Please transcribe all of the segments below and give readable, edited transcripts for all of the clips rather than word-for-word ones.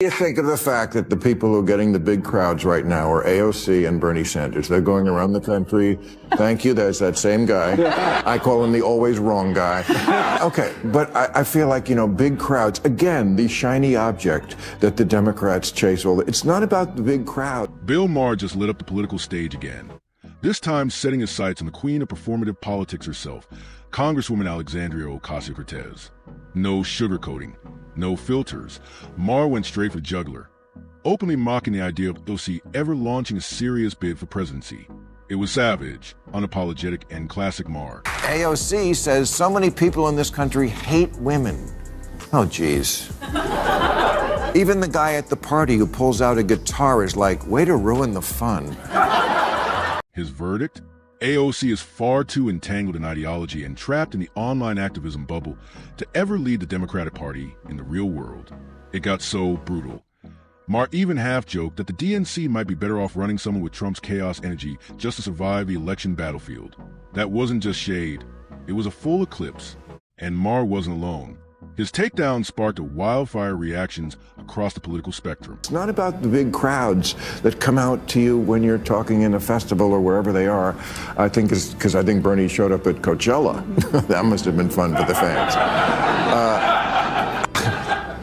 You think of the fact that the people who are getting the big crowds right now are AOC and Bernie Sanders. They're going around the country. Thank you. There's that same guy. I call him the always wrong guy. Okay, but I feel like, big crowds, again, the shiny object that the Democrats chase. It's not about the big crowd. Bill Maher just lit up the political stage again. This time setting his sights on the queen of performative politics herself, Congresswoman Alexandria Ocasio-Cortez. No sugarcoating. No filters. Maher went straight for the jugular, openly mocking the idea of AOC ever launching a serious bid for presidency. It was savage, unapologetic, and classic Maher. AOC says so many people in this country hate women. Oh, geez. Even the guy at the party who pulls out a guitar is like, way to ruin the fun. His verdict? AOC is far too entangled in ideology and trapped in the online activism bubble to ever lead the Democratic Party in the real world. It got so brutal. Maher even half-joked that the DNC might be better off running someone with Trump's chaos energy just to survive the election battlefield. That wasn't just shade. It was a full eclipse. And Maher wasn't alone. His takedown sparked a wildfire reactions across the political spectrum. It's not about the big crowds that come out to you when you're talking in a festival or wherever they are. I think it's because I think Bernie showed up at Coachella. That must have been fun for the fans.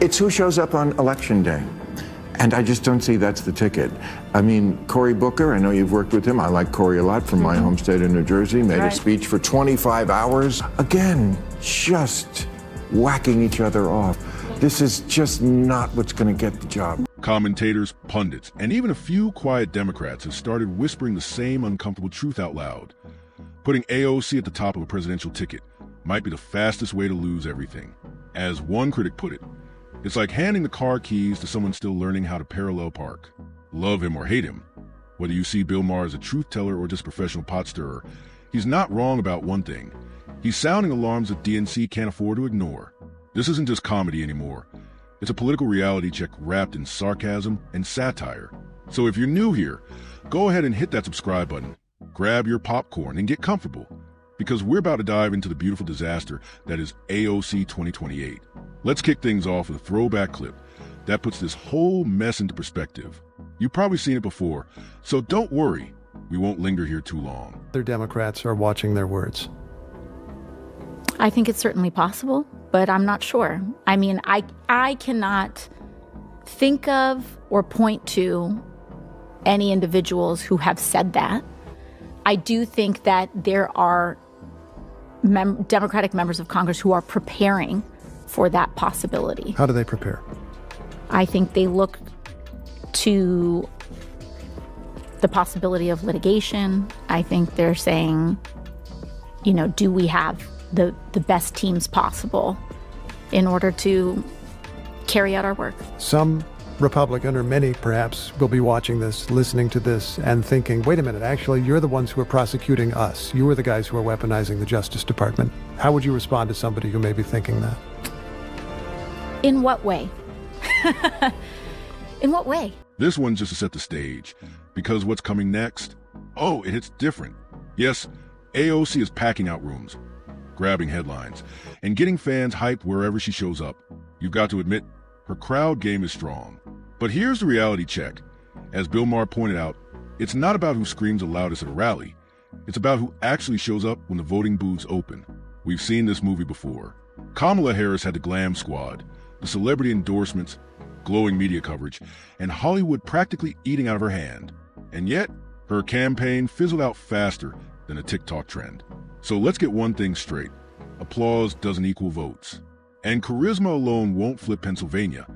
It's who shows up on Election Day. And I just don't see that's the ticket. I mean, Cory Booker, I know you've worked with him. I like Cory a lot from my home state of New Jersey. Made a speech for 25 hours. Again, just whacking each other off. This is just not what's going to get the job. Commentators, pundits, and even a few quiet Democrats have started whispering the same uncomfortable truth out loud. Putting AOC at the top of a presidential ticket might be the fastest way to lose everything. As one critic put it, it's like handing the car keys to someone still learning how to parallel park. Love him or hate him, whether you see Bill Maher as a truth teller or just a professional pot stirrer, he's not wrong about one thing. He's sounding alarms that DNC can't afford to ignore. This isn't just comedy anymore. It's a political reality check wrapped in sarcasm and satire. So if you're new here, go ahead and hit that subscribe button. Grab your popcorn and get comfortable, because we're about to dive into the beautiful disaster that is AOC 2028. Let's kick things off with a throwback clip that puts this whole mess into perspective. You've probably seen it before, so don't worry. We won't linger here too long. Other Democrats are watching their words. I think it's certainly possible, but I'm not sure. I mean, I cannot think of or point to any individuals who have said that. I do think that there are Democratic members of Congress who are preparing for that possibility. How do they prepare? I think they look to the possibility of litigation. I think they're saying, do we have the best teams possible in order to carry out our work? Some Republican, or many perhaps, will be watching this, listening to this, and thinking, wait a minute, actually, you're the ones who are prosecuting us. You are the guys who are weaponizing the Justice Department. How would you respond to somebody who may be thinking that? In what way? In what way? This one's just to set the stage, because what's coming next? Oh, it hits different. Yes, AOC is packing out rooms, grabbing headlines, and getting fans hyped wherever she shows up. You've got to admit, her crowd game is strong. But here's the reality check. As Bill Maher pointed out, it's not about who screams the loudest at a rally. It's about who actually shows up when the voting booths open. We've seen this movie before. Kamala Harris had the glam squad, the celebrity endorsements, glowing media coverage, and Hollywood practically eating out of her hand. And yet, her campaign fizzled out faster than a TikTok trend. So let's get one thing straight. Applause doesn't equal votes. And charisma alone won't flip Pennsylvania,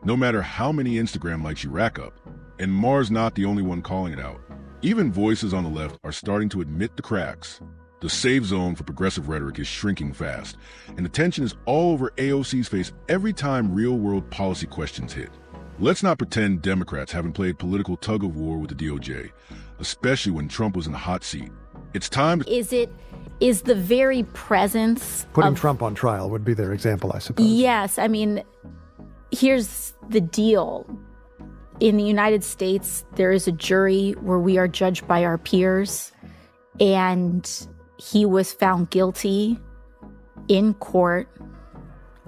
no matter how many Instagram likes you rack up. And Maher's not the only one calling it out. Even voices on the left are starting to admit the cracks. The safe zone for progressive rhetoric is shrinking fast, and the tension is all over AOC's face every time real-world policy questions hit. Let's not pretend Democrats haven't played political tug-of-war with the DOJ, especially when Trump was in the hot seat. It's time to... Is the very presence Putting Trump on trial would be their example, I suppose. Yes. I mean, here's the deal. In the United States, there is a jury where we are judged by our peers, and he was found guilty in court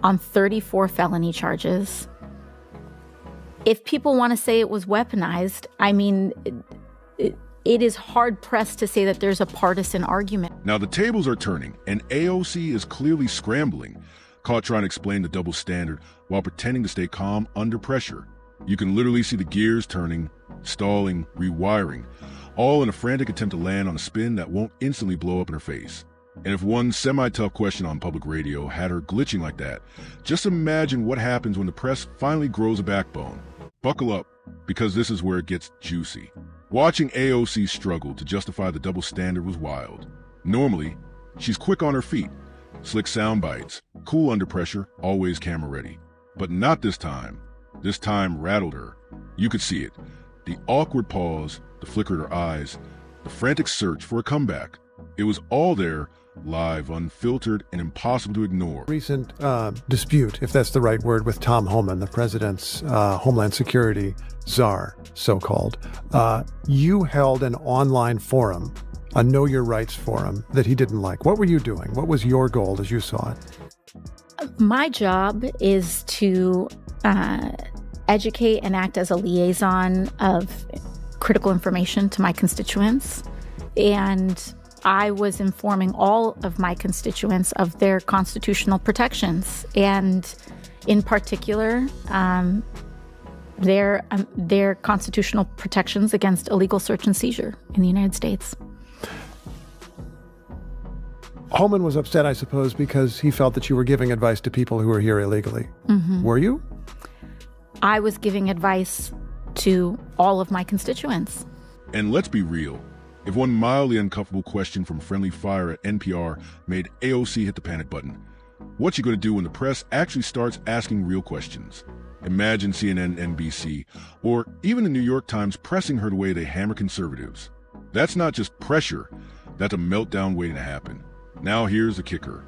on 34 felony charges. if people want to say it was weaponized, I mean, it is hard-pressed to say that there's a partisan argument. Now the tables are turning, and AOC is clearly scrambling, caught trying to explain the double standard while pretending to stay calm under pressure. You can literally see the gears turning, stalling, rewiring, all in a frantic attempt to land on a spin that won't instantly blow up in her face. And if one semi-tough question on public radio had her glitching like that, just imagine what happens when the press finally grows a backbone. Buckle up, because this is where it gets juicy. Watching AOC struggle to justify the double standard was wild. Normally, she's quick on her feet, slick sound bites, cool under pressure, always camera ready. But not this time. This time rattled her. You could see it. The awkward pause, the flicker in her eyes, the frantic search for a comeback. It was all there, live, unfiltered, and impossible to ignore. Recent dispute, if that's the right word, with Tom Homan, the president's Homeland Security czar, so-called. You held an online forum, a Know Your Rights forum, that he didn't like. What were you doing? What was your goal as you saw it? My job is to educate and act as a liaison of critical information to my constituents. And I was informing all of my constituents of their constitutional protections, and in particular, their constitutional protections against illegal search and seizure in the United States. Homan was upset, I suppose, because he felt that you were giving advice to people who were here illegally. Mm-hmm. Were you? I was giving advice to all of my constituents. And let's be real. If one mildly uncomfortable question from Friendly Fire at NPR made AOC hit the panic button, what's she going to do when the press actually starts asking real questions? Imagine CNN, NBC, or even the New York Times pressing her the way they hammer conservatives. That's not just pressure, that's a meltdown waiting to happen. Now here's the kicker.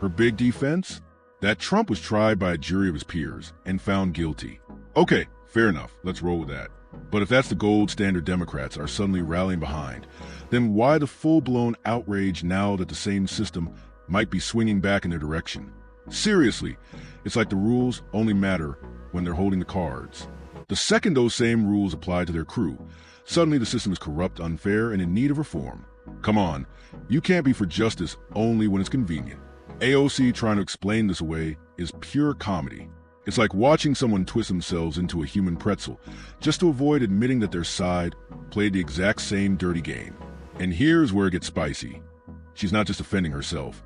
Her big defense? That Trump was tried by a jury of his peers and found guilty. Okay, fair enough, let's roll with that. But if that's the gold standard Democrats are suddenly rallying behind, then why the full-blown outrage now that the same system might be swinging back in their direction? Seriously, it's like the rules only matter when they're holding the cards. The second those same rules apply to their crew, suddenly the system is corrupt, unfair, and in need of reform. Come on, you can't be for justice only when it's convenient. AOC trying to explain this away is pure comedy. It's like watching someone twist themselves into a human pretzel just to avoid admitting that their side played the exact same dirty game. And here's where it gets spicy. She's not just defending herself.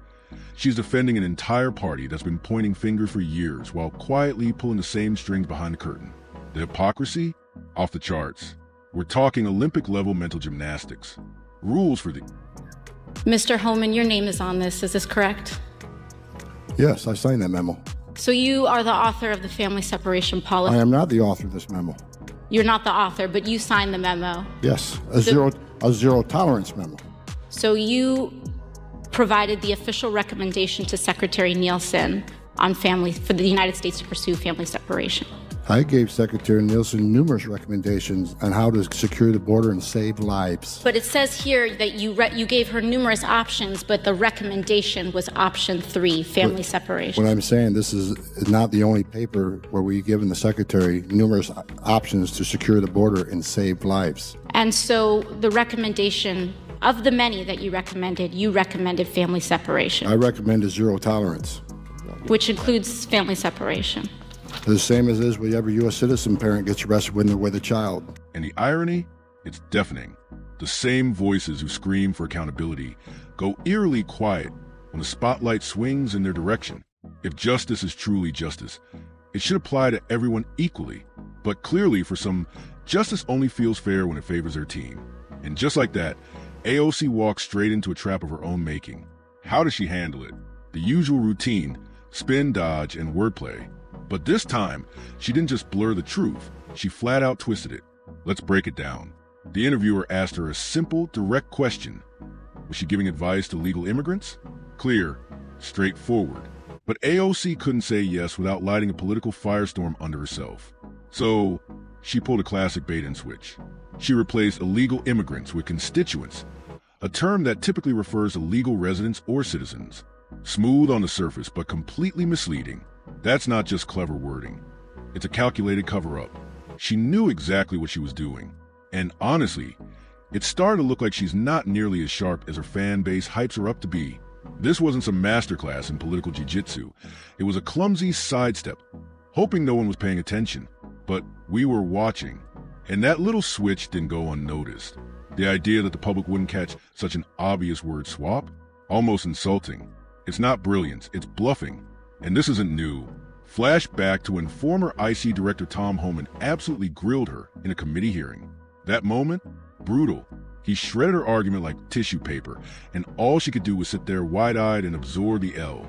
She's defending an entire party that's been pointing fingers for years while quietly pulling the same strings behind the curtain. The hypocrisy? Off the charts. We're talking Olympic-level mental gymnastics. Rules for the... Mr. Homan, your name is on this. Is this correct? Yes, I signed that memo. So you are the author of the family separation policy? I am not the author of this memo. You're not the author, but you signed the memo? Yes, a zero tolerance memo. So you provided the official recommendation to Secretary Nielsen on for the United States to pursue family separation? I gave Secretary Nielsen numerous recommendations on how to secure the border and save lives. But it says here that you gave her numerous options, but the recommendation was option 3, family separation. What I'm saying, this is not the only paper where we've given the Secretary numerous options to secure the border and save lives. And so the recommendation, of the many that you recommended family separation. I recommended zero tolerance. Which includes family separation. The same as is with every U.S. citizen parent gets arrested when they're with a child. And the irony? It's deafening. The same voices who scream for accountability go eerily quiet when the spotlight swings in their direction. If justice is truly justice, it should apply to everyone equally. But clearly, for some, justice only feels fair when it favors their team. And just like that, AOC walks straight into a trap of her own making. How does she handle it? The usual routine, spin, dodge, and wordplay. But this time, she didn't just blur the truth, she flat out twisted it. Let's break it down. The interviewer asked her a simple, direct question. Was she giving advice to legal immigrants? Clear, straightforward. But AOC couldn't say yes without lighting a political firestorm under herself. So, she pulled a classic bait and switch. She replaced illegal immigrants with constituents, a term that typically refers to legal residents or citizens. Smooth on the surface, but completely misleading. That's not just clever wording. It's a calculated cover-up. The interviewer asked her a simple, direct question. Was she giving advice to legal immigrants? Clear, straightforward. But AOC couldn't say yes without lighting a political firestorm under herself. So, she pulled a classic bait and switch. She replaced illegal immigrants with constituents, a term that typically refers to legal residents or citizens. Smooth on the surface, but completely misleading. That's not just clever wording. It's a calculated cover-up. She knew exactly what she was doing. And honestly, it started to look like she's not nearly as sharp as her fan base hypes her up to be. This wasn't some masterclass in political jiu-jitsu. It was a clumsy sidestep, hoping no one was paying attention. But we were watching, and that little switch didn't go unnoticed. The idea that the public wouldn't catch such an obvious word swap? Almost insulting. It's not brilliance, it's bluffing. And this isn't new. Flash back to when former IC Director Tom Homan absolutely grilled her in a committee hearing. That moment? Brutal. He shredded her argument like tissue paper, and all she could do was sit there wide-eyed and absorb the L.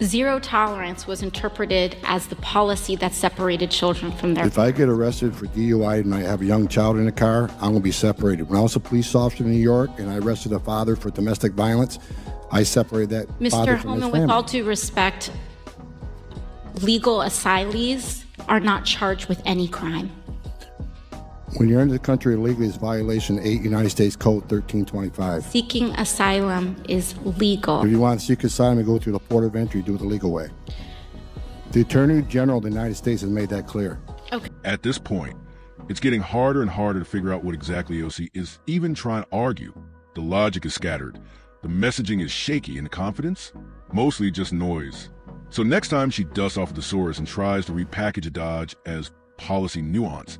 Zero tolerance was interpreted as the policy that separated children from their... If I get arrested for DUI and I have a young child in the car, I'm going to be separated. When I was a police officer in New York and I arrested a father for domestic violence, I separated that father Mr. from his Homan, family. with all due respect, legal asylees are not charged with any crime. When you're into the country illegally, it's violation 8 United States Code 1325. Seeking asylum is legal. If you want to seek asylum and go through the port of entry, do it the legal way. The Attorney General of the United States has made that clear. Okay. At this point, it's getting harder and harder to figure out what exactly AOC is even trying to argue. The logic is scattered. The messaging is shaky, and the confidence? Mostly just noise. So next time she dusts off a thesaurus and tries to repackage a dodge as policy nuance,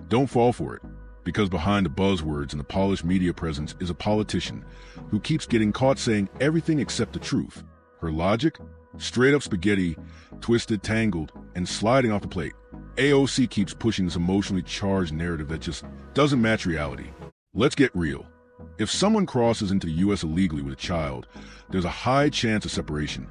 don't fall for it, because behind the buzzwords and the polished media presence is a politician who keeps getting caught saying everything except the truth. Her logic? Straight up spaghetti, twisted, tangled, and sliding off the plate. AOC keeps pushing this emotionally charged narrative that just doesn't match reality. Let's get real. If someone crosses into the U.S. illegally with a child, there's a high chance of separation.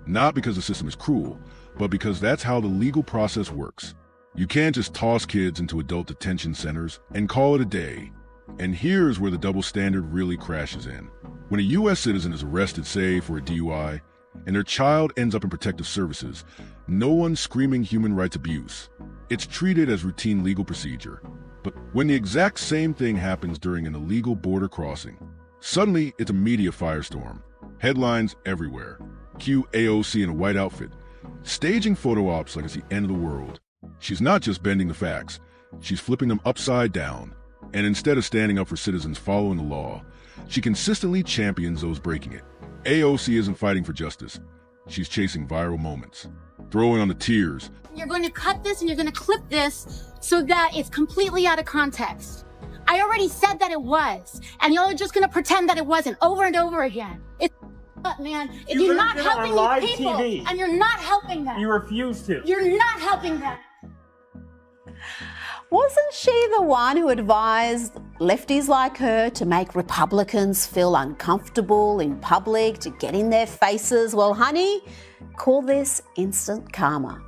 Not because the system is cruel, but because that's how the legal process works. You can't just toss kids into adult detention centers and call it a day. And here's where the double standard really crashes in. When a U.S. citizen is arrested, say, for a DUI, and their child ends up in protective services, no one's screaming human rights abuse. It's treated as routine legal procedure. But when the exact same thing happens during an illegal border crossing, suddenly it's a media firestorm. Headlines everywhere. Cue AOC in a white outfit, staging photo ops like it's the end of the world. She's not just bending the facts, she's flipping them upside down. And instead of standing up for citizens following the law, she consistently champions those breaking it. AOC isn't fighting for justice. She's chasing viral moments, throwing on the tears. You're going to cut this and you're going to clip this so that it's completely out of context. I already said that it was, and y'all are just going to pretend that it wasn't over and over again. It's man. You're not helping these people, TV. And you're not helping them. You refuse to. You're not helping them. Wasn't she the one who advised lefties like her to make Republicans feel uncomfortable in public, to get in their faces? Well, honey, call this instant karma.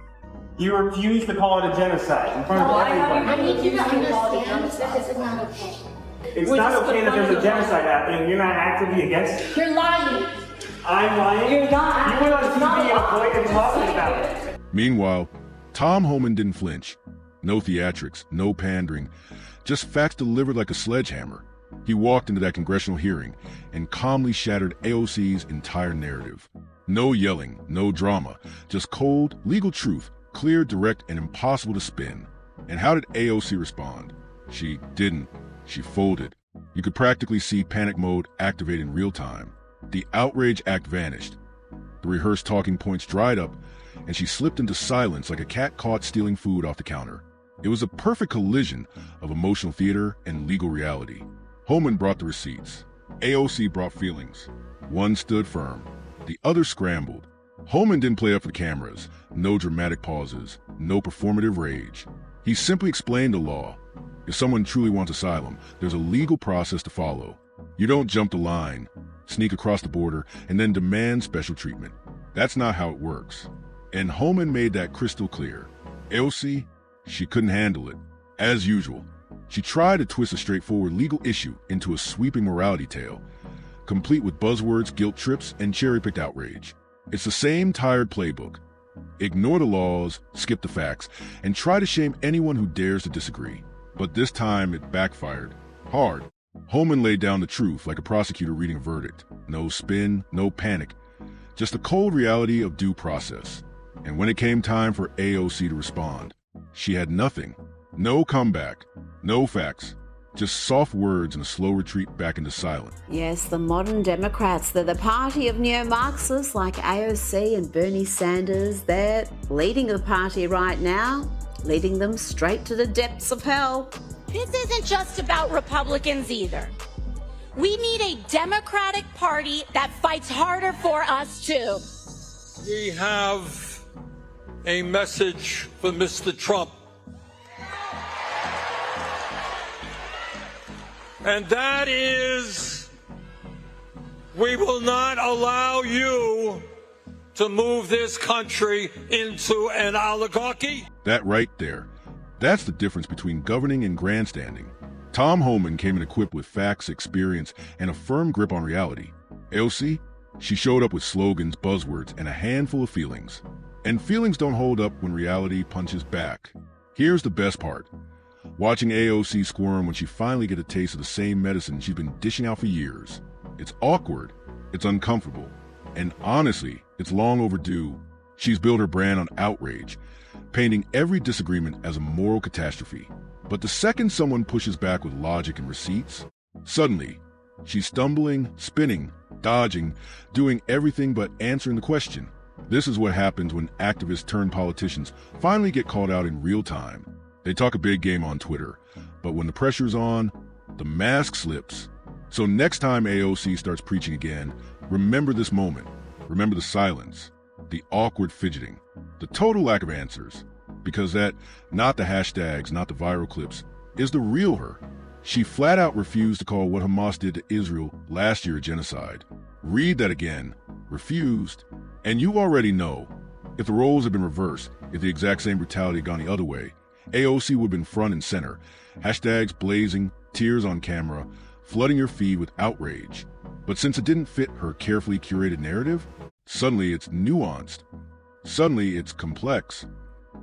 You refuse to call it a genocide in front of everybody. I need you to understand that this is not okay. It's not okay that there's a genocide happening. You're not actively against it. You're lying. I'm lying. You're not. You went on TV and avoided talking about it. Meanwhile, Tom Homan didn't flinch. No theatrics, no pandering, just facts delivered like a sledgehammer. He walked into that congressional hearing and calmly shattered AOC's entire narrative. No yelling, no drama, just cold, legal truth, clear, direct, and impossible to spin. And how did AOC respond? She didn't. She folded. You could practically see panic mode activate in real time. The outrage act vanished. The rehearsed talking points dried up, and she slipped into silence like a cat caught stealing food off the counter. It was a perfect collision of emotional theater and legal reality. Homan brought the receipts. AOC brought feelings. One stood firm. The other scrambled. Homan didn't play up for the cameras. No dramatic pauses. No performative rage. He simply explained the law. If someone truly wants asylum, there's a legal process to follow. You don't jump the line, sneak across the border, and then demand special treatment. That's not how it works. And Homan made that crystal clear. AOC, she couldn't handle it. As usual, she tried to twist a straightforward legal issue into a sweeping morality tale, complete with buzzwords, guilt trips, and cherry-picked outrage. It's the same tired playbook. Ignore the laws, skip the facts, and try to shame anyone who dares to disagree. But this time it backfired. Hard. Homan laid down the truth like a prosecutor reading a verdict. No spin, no panic. Just the cold reality of due process. And when it came time for AOC to respond, she had nothing. No comeback, no facts, just soft words and a slow retreat back into silence. Yes, the modern Democrats, they're the party of neo-Marxists like AOC and Bernie Sanders. They're leading the party right now, leading them straight to the depths of hell. This isn't just about Republicans either. We need a Democratic Party that fights harder for us too. We have a message for Mr. Trump. And that is, we will not allow you to move this country into an oligarchy. That right there, that's the difference between governing and grandstanding. Tom Homan came in equipped with facts, experience, and a firm grip on reality. AOC, she showed up with slogans, buzzwords, and a handful of feelings. And feelings don't hold up when reality punches back. Here's the best part. Watching AOC squirm when she finally gets a taste of the same medicine she's been dishing out for years. It's awkward, it's uncomfortable, and honestly, it's long overdue. She's built her brand on outrage, painting every disagreement as a moral catastrophe. But the second someone pushes back with logic and receipts, suddenly, she's stumbling, spinning, dodging, doing everything but answering the question. This is what happens when activists turned politicians finally get called out in real time. They talk a big game on Twitter, but when the pressure's on, the mask slips. So next time AOC starts preaching again, remember this moment. Remember the silence, the awkward fidgeting, the total lack of answers. Because that, not the hashtags, not the viral clips, is the real her. She flat out refused to call what Hamas did to Israel last year a genocide. Read that again. Refused. And you already know, if the roles had been reversed, if the exact same brutality had gone the other way, AOC would have been front and center. Hashtags blazing, tears on camera, flooding your feed with outrage. But since it didn't fit her carefully curated narrative, suddenly it's nuanced. Suddenly it's complex.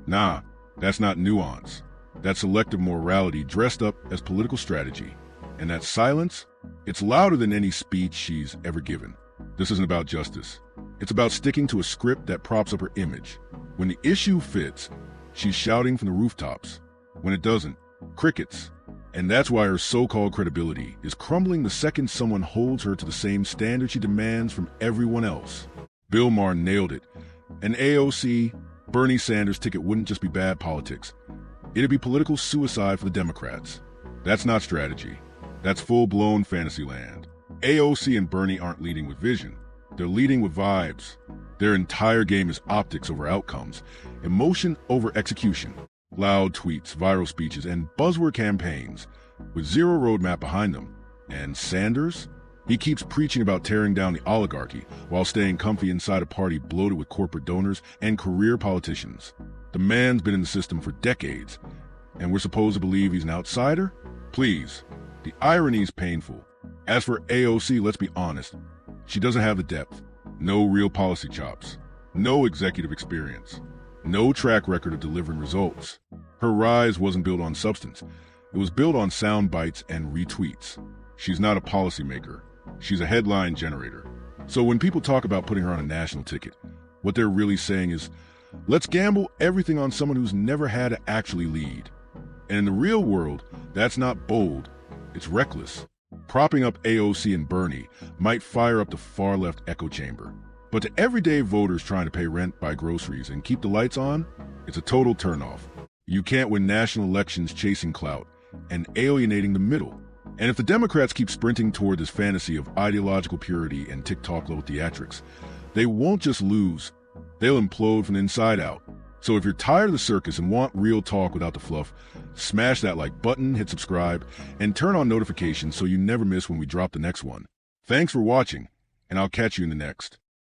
Nah, that's not nuance. That's selective morality dressed up as political strategy. And that silence, it's louder than any speech she's ever given. This isn't about justice. It's about sticking to a script that props up her image. When the issue fits, she's shouting from the rooftops. When it doesn't, crickets. And that's why her so-called credibility is crumbling the second someone holds her to the same standard she demands from everyone else. Bill Maher nailed it. An AOC, Bernie Sanders ticket wouldn't just be bad politics. It'd be political suicide for the Democrats. That's not strategy. That's full-blown fantasy land. AOC and Bernie aren't leading with vision. They're leading with vibes. Their entire game is optics over outcomes, emotion over execution, loud tweets, viral speeches, and buzzword campaigns with zero roadmap behind them. And Sanders? He keeps preaching about tearing down the oligarchy while staying comfy inside a party bloated with corporate donors and career politicians. The man's been in the system for decades, and we're supposed to believe he's an outsider? Please, the irony's painful. As for AOC, let's be honest. She doesn't have the depth, no real policy chops, no executive experience, no track record of delivering results. Her rise wasn't built on substance. It was built on sound bites and retweets. She's not a policymaker. She's a headline generator. So when people talk about putting her on a national ticket, what they're really saying is, let's gamble everything on someone who's never had to actually lead. And in the real world, that's not bold, it's reckless. Propping up AOC and Bernie might fire up the far-left echo chamber. But to everyday voters trying to pay rent, buy groceries, and keep the lights on, it's a total turnoff. You can't win national elections chasing clout and alienating the middle. And if the Democrats keep sprinting toward this fantasy of ideological purity and TikTok-level theatrics, they won't just lose, they'll implode from the inside out. So if you're tired of the circus and want real talk without the fluff, smash that like button, hit subscribe, and turn on notifications so you never miss when we drop the next one. Thanks for watching, and I'll catch you in the next.